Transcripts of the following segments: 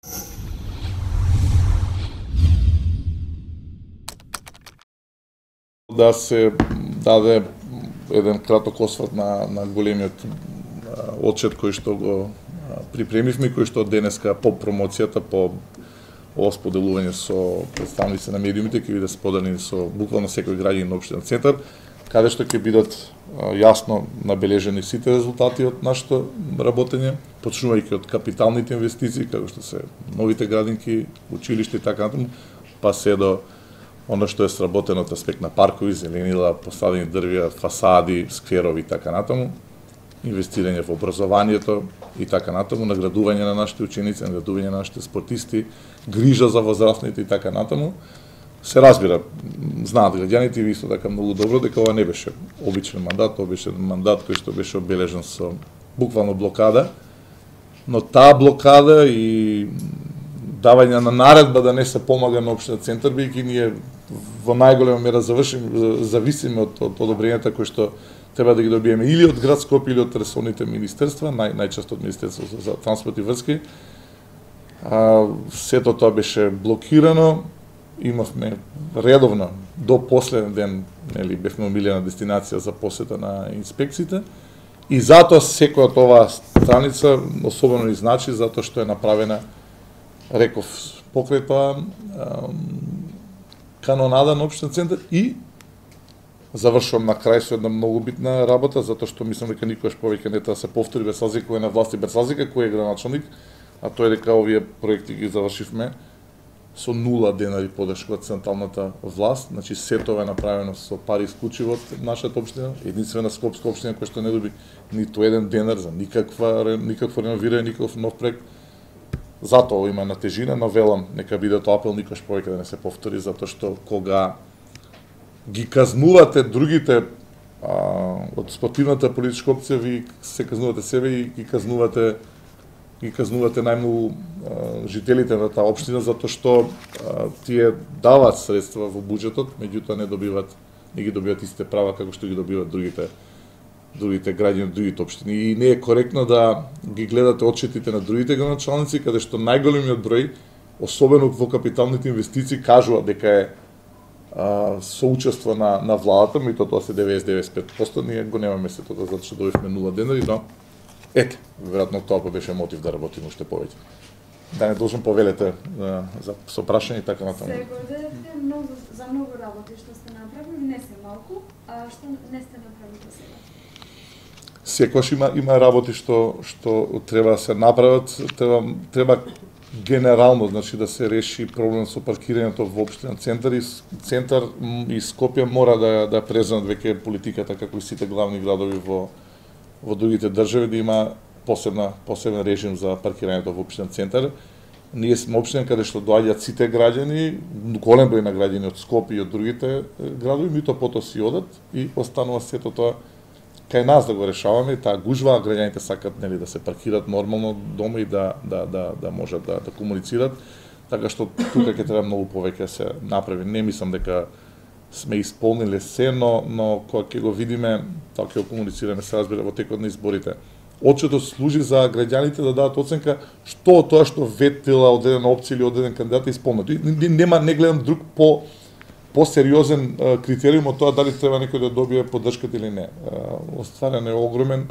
Да се даде еден краток осврт на големиот отчет кој што го припремивме и кој што денеска по промоцијата, по споделување со представници на медиумите ќе биде споделени со буквално секој граѓанин на општина Центар, каде што ќе бидат јасно набележени сите резултати од нашето работење, почнувајќи од капиталните инвестиции, како што се новите градинки, училишта и така натаму, па се до оно што е сработено од аспект на паркови, зеленила, посадени дрвја, фасади, скверови и така натаму, инвестирање во образованието и така натаму, наградување на нашите ученици, наградување на нашите спортисти, грижа за возрастните и така натаму. Се разбира, знаат граѓаните и исто така многу добро дека ова не беше обичен мандат, тоа беше мандат кој што беше обележен со буквално блокада, но таа блокада и давање на наредба да не се помага на општина Центар, бидејќи ние во најголема мера зависиме од одобренијата кои што треба да ги добиеме или од град Скопје или од ресорните министерства, најчесто од Министерството за транспорт и врски. Сето тоа беше блокирано, имавме редовно до последен ден, нели, бевме омилена дестинација за посета на инспекциите и затоа секоја од оваа страница особено ни значи затоа што е направена, реков, покрај тоа канонада на општина Центар и завршувам на крај со една многу битна работа, затоа што мислам дека никогаш повеќе не треба да се повтори без разлика кој е на власт и без разлика кој е градоначалник, а тоа е дека овие проекти ги завршивме со 0 денари поддршка од централната власт, значи сето е направено со пари исклучиво од нашата општина, единствена скопска општина која што не доби ниту еден денар за никакво реновирање, никаков нов проект. Затоа има на тежина, но велам, нека биде тоа апел никогаш повеќе да не се повтори, затоа што кога ги казнувате другите од спортивната политичка опција, ви се казнувате себе и ги казнувате најмногу жителите на таа општина, затоа што тие даваат средства во буџетот, меѓутоа не ги добиваат истите права како што ги добиваат другите граѓани од другите општини. И не е коректно да ги гледате отчетите на другите градоначалници, каде што најголемиот број, особено во капиталните инвестиции, кажува дека е соучество на владата, меѓутоа тоа се 90-95%, ние го немаме сето тоа затоа што добивме 0 денари, но ете, веројатно тоа беше мотив да работиме уште повеќе. Да не должам повелете со прашање и така натаму. Се гордеете многу за многу работи што сте направили, не се малку, а што не сте направили до сега? Секогаш има работи што треба да се направат, треба генерално, значи да се реши проблем со паркирањето во општина Центар и Скопје мора да преземат веќе политиката како и сите главни градови во другите држави да има посебен режим за паркирањето во општина Центар. Ние сме општина каде што доаѓаат сите граѓани, голем број на граѓани од Скопје и од другите градови, меѓутоа потоа си одат и останува сето тоа кај нас да го решаваме, таа гужва, граѓаните сакат нели да се паркираат нормално дома и да можат да комуницираат, така што тука ќе треба многу повеќе се направи. Не мислам дека сме исполниле се, но кога ќе го видиме, тоа ќе го комуницираме, се разбира, во текот на изборите. Отчетот служи за граѓаните да дадат оценка што од тоа што ветила одредена опција или одреден кандидат е исполнето. Не гледам друг по-сериозен критериум од тоа дали треба некој да добие поддршката или не. Остварен е огромен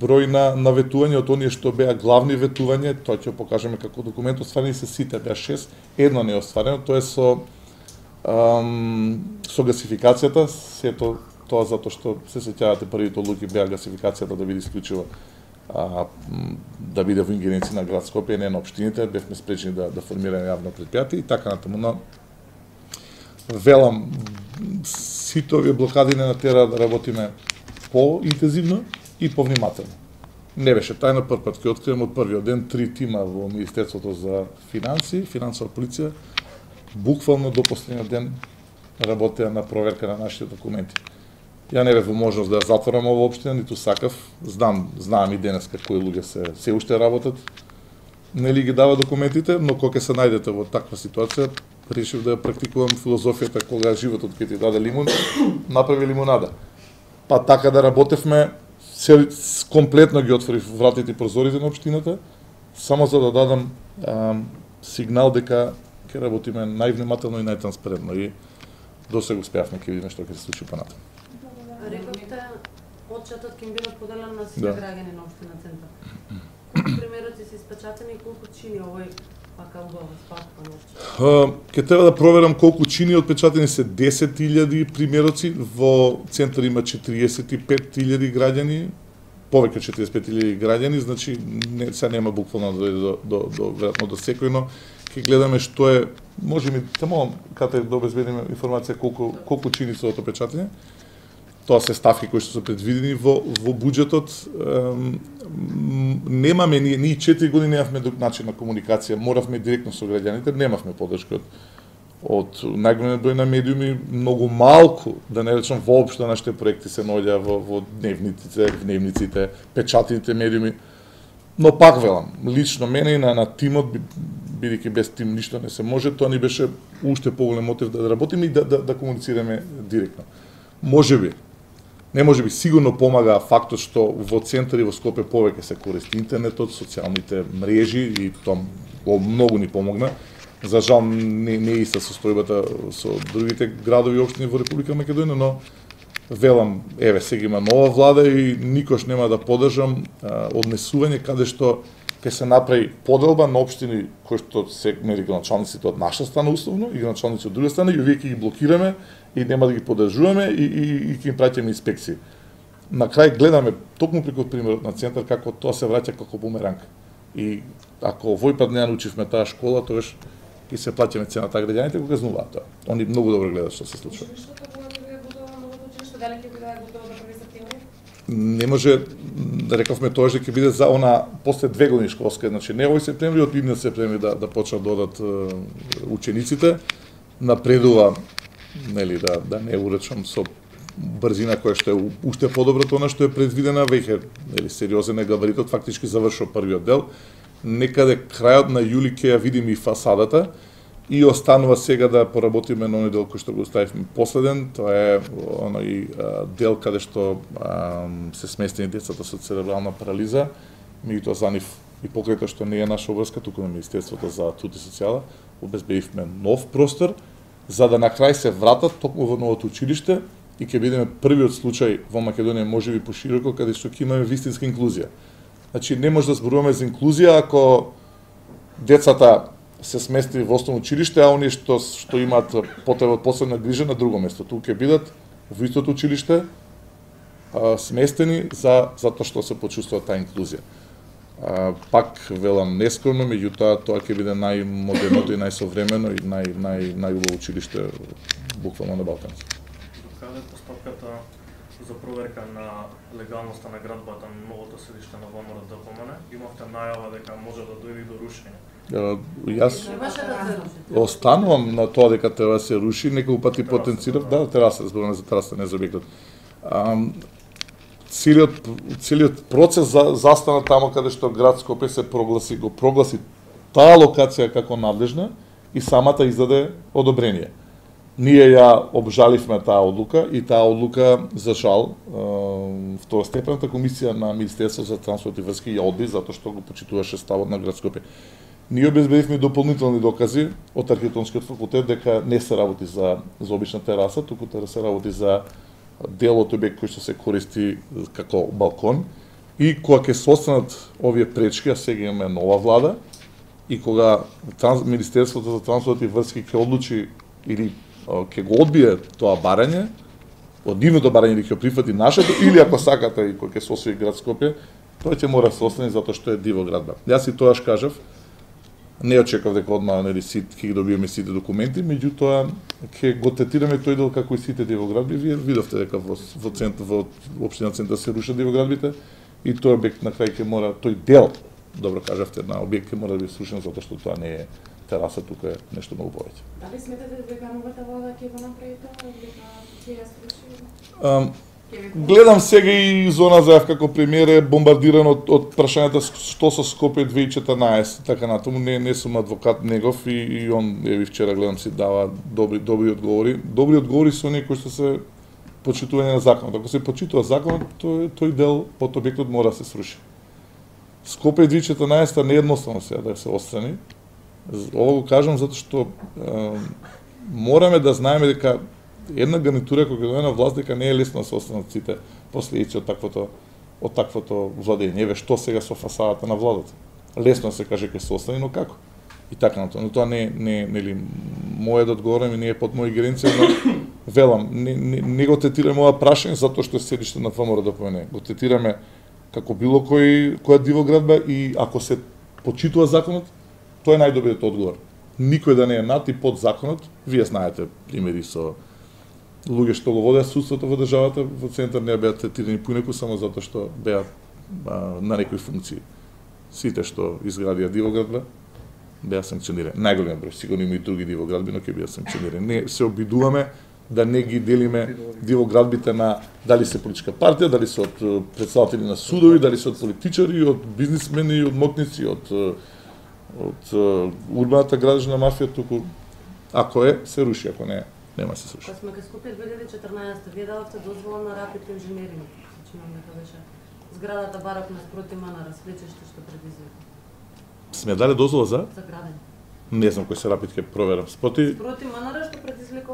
број на ветувања од оние што беа главни ветувања, тоа ќе покажеме како документ, остварени се сите, беа 6, едно не е остварено, тоа е со гасификацијата, сето тоа затоа што се сеќавате првите одлуки беа гасификацијата да биде исклучиво да биде во ингеренција на град Скопје, не на општините, бевме спречени да формираме јавно предпријатие и така натаму. Но велам, сите овие блокади не натера да работиме по-интензивно и повнимателно. Не беше тајно, прв пат ќе открием од првиот ден 3 тима во Министерството за финансии, финансова полиција, буквално до последниот ден работеа на проверка на нашите документи. Ја не бев во можност да ја затворам ова општина, ниту сакав, знаам и денеска кои луѓе се уште работат, нели ги дава документите, но кога ќе се најдете во таква ситуација, решив да ја практикувам филозофијата кога животот ќе ти даде лимун, направи лимунада. Па така да работевме, комплетно ги отворив вратите и прозорите на општината, само за да дадам сигнал дека ќе работиме највнимателно и најтранспарентно и досега успеавме, ќе видиме што ќе се случи понатаму. Рековте, отчетот ќе им биде поделен на сите граѓани на општина Центар. Колку примероци се испечатени и колку чини овој пака убава спаква ночи? Ќе треба да проверам колку чини, отпечатени се 10.000 примероци, во Центар има 45.000 граѓани, повеќе 45.000 граѓани, значи сега нема буквално да дојде до веројатно до секој, но ќе гледаме што е, можеме тамо каде да обезбедиме информација колку чини се отпечатени. Тоа се ставки кои што се предвидени во буџетот. Немаме ние 4 години немавме начин на комуникација, моравме директно со граѓаните, немавме поддршка од најголемиот број на медиуми, многу малку, да не речам воопшто нашите проекти се наоѓа во дневниците, печатените медиуми. Но пак велам, лично мене и на тимот, бидејќи без тим ништо не се може, тоа ни беше уште поголем мотив да работиме и да комуницираме директно. Можеби, сигурно помага фактот што во Центар и во Скопје повеќе се користи интернетот, социјалните мрежи и тоа многу ни помогна. За жал не е иста состојбата со другите градови и општини во Република Македонија, но велам, сега има нова влада и никош нема да поддржам однесување каде што ќе се направи поделба на општини кои што се градоначалниците од наша страна условно и градоначалници од друга страна и овие ќе ги блокираме и нема да ги поддржуваме и ќе им праќаме инспекции. На крај гледаме токму преку примерот на Центар како тоа се враќа како бумеранг. И ако овој пат не научивме таа школа, тогаш и се плаќаме цената граѓаните кога казнуваат тоа. Они многу добро гледаат што се случува. Не може, рековме тоа ќе биде за она после 2 години школска, значи не овој септември, од идниот септември да почнат да одат учениците. Напредува, нели да не уречам со брзина која што е уште подобра тоа што е предвидена, веќе нели сериозен е габаритот, фактички завршува првиот дел. Некаде крајот на јули ќе ја видиме и фасадата и останува сега да поработиме на оној дел кој што го оставивме последен, тоа е оној дел каде што се сместени децата со церебрална парализа, меѓутоа за нив и покрај тоа што не е наша обврска, туку на Министерството за труд и социјала, обезбедивме нов простор за да на крај се вратат токму во новото училиште и ќе бидеме првиот случај во Македонија, можеби пошироко, каде што ќе имаме вистинска инклузија. Значи, не може да зборуваме за инклузија ако децата се сместени во основно училиште, а оние што имаат потреба од посебна грижа на друго место. Туку ќе бидат во истото училиште сместени затоа што се почувствува таа инклузија. Пак велам нескромно, меѓутоа тоа ќе биде најмодерното и најсовремено и најубаво училиште буквално на Балкански. Каде е постапката за проверка на легалноста на градбата на новото седиште на ВМРО ДПМН? Имавте најава дека може да дојде до рушење. Јас останувам на тоа дека треба да се руши, неколку пати потенцирав, да, тераса, зборуваме за тераса, не за објектот. Целиот процес застана тамо каде што град Скопје се го прогласи таа локација како надлежна и самата издаде одобрение. Ние ја обжаливме таа одлука и таа одлука, за жал, второстепената комисија на Министерството за транспорт и врски ја одби затоа што го почитуваше ставот на град Скопје. Ние обезбедивме дополнителни докази од архитектонскиот факултет дека не се работи за обична тераса, туку се работи за дел од објект кој што се користи како балкон и кога ќе се останат овие пречки, а сега имаме нова влада и кога Министерството за транспорт и врски ќе одлучи или ќе го одбие тоа барање, од нивното барање или ќе прифати нашето, или ако сакате и кој ќе се освои град Скопје, тој ќе мора да се остане затоа што е диво градба. Јас и тоаш кажав, не очекав дека одма ќе ги добиеме сите документи, меѓутоа ќе го третираме тој дел како и сите дивоградби. Вие видовте дека во општина Центар се рушат дивоградбите и тој објект на крај ќе мора, тој дел, добро кажавте, на објект ќе мора да биде срушен затоа што тоа не е тераса, тука е нешто многу повеќе. Дали сметате дека новата влада ќе го направи тоа или ќе ја сруши? Гледам сега и зона заев како премиер е бомбардиран од прашањата што со Скопје 2014, така натаму, не сум адвокат негов и он, еви вчера гледам си дава добри одговори. Добри одговори со оние кои што се почитување на законот. Ако се почитува законот, тој дел под објектот мора да се сруши. Скопје 2014 не е едноставно сега да се отстрани. Ова го кажам затоа што мораме да знаеме дека една гарнитура кога дојде на власт дека не е лесно да се отстранат сите последици од таквото владење. Еве што сега со фасадата на владата. Лесно се каже ќе се отстрани, но како? И така натаму. Но тоа не нели мојот да одговорам и не е под моја ингеренција, но велам, не го третираме ова прашање затоа што е седиште на ВМРО да помене. Го третираме како било која дивоградба и ако се почитува законот, тоа е најдобриот одговор. Никој да не е над и под законот. Вие знаете примери со луѓе што го водеа судството во државата, во центар не беа третирани поинеку само затоа што беа на некои функции. Сите што изградија дивоградба беа санкционирани. Најголем број, сигурно има и други дивоградби, но ќе беа санкционирани. Не се обидуваме да не ги делиме дивоградбите на дали се политичка партија, дали се од претседатели на судови, дали се од политичари, од бизнисмени, од мотници, од урбаната градежна мафија, туку ако е, се руши, ако не, нема се сруши. Кога сме кај Скопје 2014, вие дадовте дозвола на Рапид инженеринг, сечувам дека беше зградата барак наспроти манара, свлечеште што предизвика. Сме дали дозвола за? За градење. Не знам кој се Рапид ќе проверам. Спроти манара што предизвика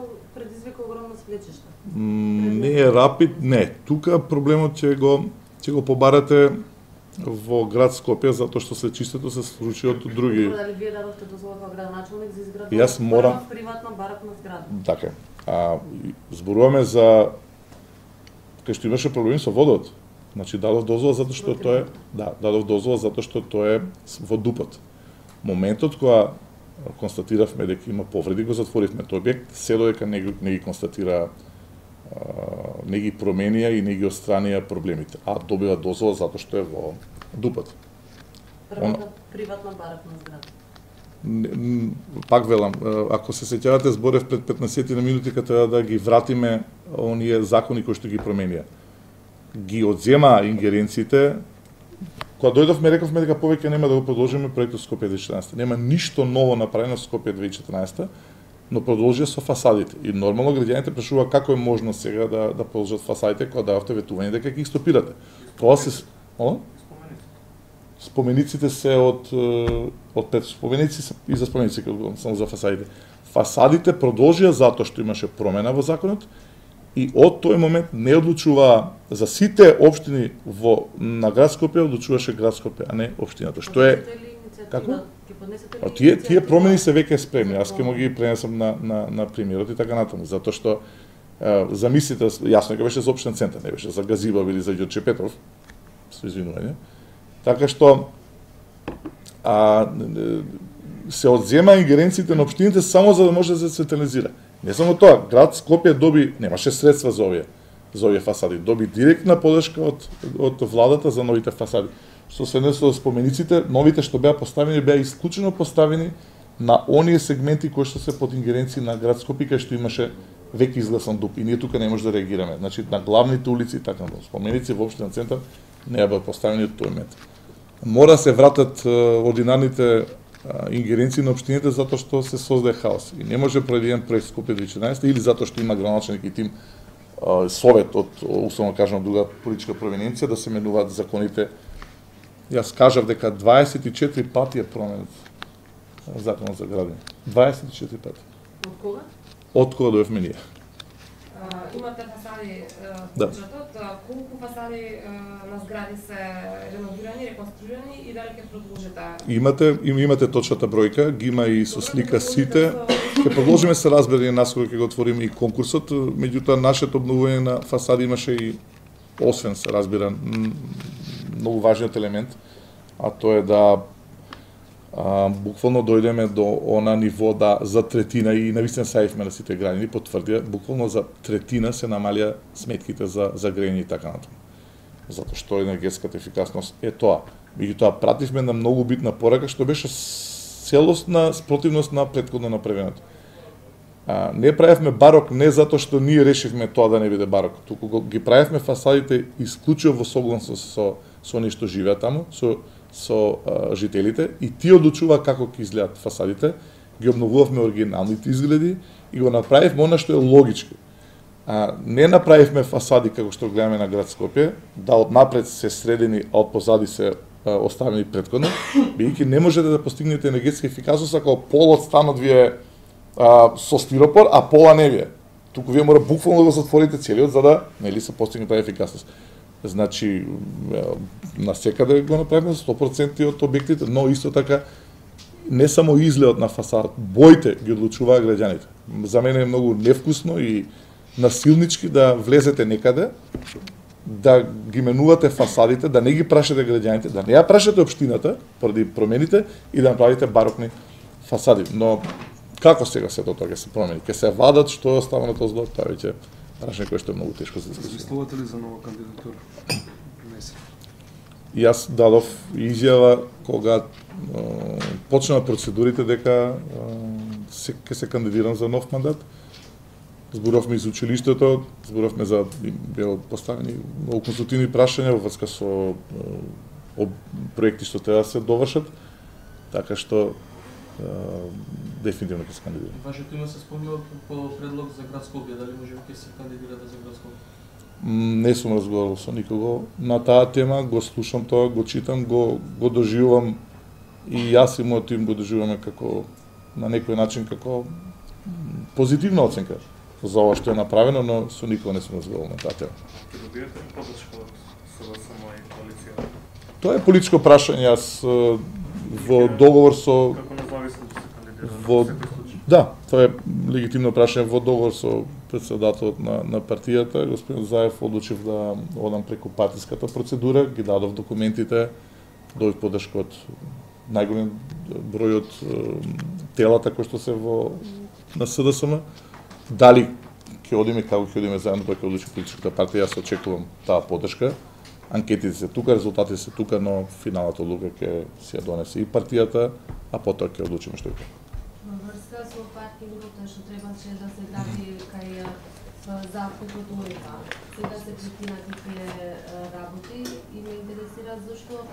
огромно свлечеште. Не е Рапид, не. Тука проблемот ќе го побарате во град Скопје затоа што слечиштето се случи од други. Дали вие дадовте дозвола како градоначалник за изградба? Јас морам приватна баракна зграда. Така. Зборуваме за кај што имаше проблеми со водот. Значи дадов дозвола затоа што тоа е, дадов дозвола затоа што тоа е во дупот. Моментот кога констатиравме дека има повреди, го затворивме тој објект, се додека не ги констатира, не ги променија и не ги отстранија проблемите. А добива дозвола затоа што е во дупот. Приватна баракна зграда. Пак велам, ако се сеќавате, зборев пред 15 на минути кога треба да ги вратиме оние закони кои што ги променија. Ги одзема ингеренциите. Кога дојдовме, рековме дека повеќе нема да го продолжиме проектот Скопје 2014. Нема ништо ново направено во Скопје 2014, но продолжија со фасадите. И нормално граѓаните прашува како е можно сега да продолжат фасадите кога дававте ветување дека ќе ги стопирате. Тоа се спомениците се од пред споменици и за споменици само за фасадите. Фасадите продолжија затоа што имаше промена во законот. И од тој момент не одлучува за сите општини на град Скопје, одлучуваше град Скопје, а не општината. Што е како? Тие промени се веќе спремни. Аз ќе му ги пренесам на примерот и така натаму, затоа што замислите, јасно дека беше за општинен центар, не беше за Газибав или за Ѓорче Петров. Со извинување. Така што се одзема ингеренциите на општините само за да може да се централизира. Не само тоа, град Скопје немаше средства за овие фасади, доби директна подршка од владата за новите фасади. Што се не со спомениците, новите што беа поставени беа исклучено поставени на оние сегменти кои што се под ингеренција на град Скопје, кај што имаше веќе изгласан дуп и ние тука не може да реагираме. Значи на главните улици така споменици во општинен центар не беа поставени од тој момент. Мора се вратат ординарните ингеренции на општините затоа што се создаде хаос. И не може проведен проект Скопје 2014 или затоа што има градоначалник и тим совет од, условно кажам, друга политичка провиненција да се менуваат законите. Јас кажав дека 24 пати е променет законот за градење. 24 пати. Од кога? Од кога дојавме ние. Имате фасади Да. колку фасади на згради се реновирани, реконструирани и дали ќе продолжите? Имате точната бројка, ги има и со слика сите. Ќе продолжиме се разберење наскоро ќе го отвориме и конкурсот, меѓутоа нашето обновување на фасади имаше и освен се разбира многу важниот елемент, а тоа е да буквално дојдеме до она ниво да за третина и навистина сајфме на сите граѓани потврдија, буквално за третина се намалија сметките за грејење и така натаму. Затоа што енергетската ефикасност е тоа. Меѓутоа пративме на многу битна порака што беше целосна спротивност на претходно направеното. Не правевме барок не затоа што ние решивме тоа да не биде барок, туку ги правевме фасадите исклучиво во согласност со оние што живеат таму, со жителите и тие одлучува како ќе изгледат фасадите, ги обновувавме оригиналните изгледи и го направивме она што е логички. Не направивме фасади како што гледаме на град Скопје, да од напред се средени, а од позади се оставени претходно, бидејќи не можете да постигнете енергетска ефикасност ако полот станот ви е со стиропор, а пола не ви е. Туку вие мора буквално да го затворите целиот за да нели се постигне таа ефикасност. Значи насекаде го направиме 100% од објектите, но исто така не само изгледот на фасадот, боите ги одлучуваат граѓаните. За мене е многу невкусно и насилнички да влезете некаде, да ги менувате фасадите, да не ги прашате граѓаните, да не ја прашате општината поради промените и да направите барокни фасади. Но како сега сето тоа ќе се промени? Ќе се вадат што е оставено тоа зло, тоа веќе прашање кое што е многу тешко за дискусија. Мислувате ли за нова кандидатура? Јас дадов изјава кога почнаа процедурите дека ќе се кандидирам за нов мандат. Зборовме и за училиштето, зборовме за беа поставени многу конструктивни прашања во врска со проекти што треба да се довршат, така што дефинитивно ќе се кандидирам. Вашето име се спомнува по предлог за град Скопје, дали може ќе се кандидирате за град Скопје? Не сум разговарал со никого на таа тема, го слушам тоа, го читам, го доживувам и јас и мојот тим го доживуваме како на некој начин како позитивна оценка за ова што е направено, но со никого не сум разговарал на таа тема. Ќе добиете ли поддршка од СДСМ и коалиција? Тоа е политичко прашање, јас во договор со Како независен да се кандидира? во да, тоа е легитимно прашање во договор со претседателот на партијата, господин Заев, одлучив да одам преку партиската процедура, ги дадов документите, добив поддршка од најголем број од телата кои што се во на СДСМ. Дали ќе одиме, како ќе одиме заедно, кој ќе одлучи политичката партија, јас очекувам таа поддршка. Анкетите се тука, резултатите се тука, но финалната одлука ќе се ја донесе и партијата, а потоа ќе одлучиме што ќе. Во врска со паркингот што требаше да се гради кај закупот уреда, сега се прекинати тие работи и ме интересира зашто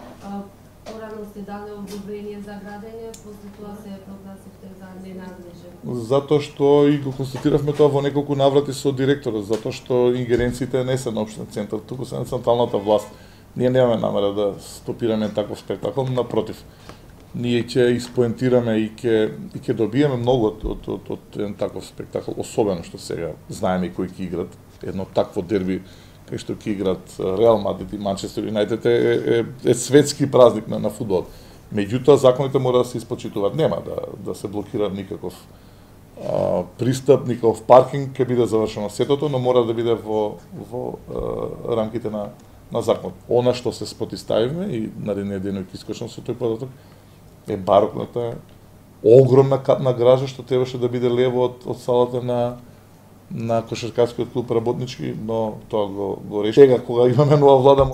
порано сте даде одобрение за градење, после тоа се прогласивте за ненадлежен. Затоа што и го констатиравме тоа во неколку наврати со директорот, затоа што ингеренциите не се на општинен центар, туку се на централната власт. Ние немаме намера да стопираме таков спектакл, напротив. Ние ќе испоентираме и ќе добиеме многу од еден таков спектакл, особено што сега знаеме кои ќе играт. Едно такво дерби кај што ќе играт Реал Мадрид и Манчестер Юнајтед е светски празник на фудбалот. Меѓутоа законите мора да се испочитуваат. Нема да се блокира никаков пристап, никаков паркинг, ќе биде завршено сетото, но мора да биде во рамките на законот. Она што се спротивставивме и наредниот ден ќе искочам со тој податок е барокната огромна катна гража што требаше да биде лево од салата на кошаркарскиот клуб работнички, но тоа го реши. Сега кога имаме нова влада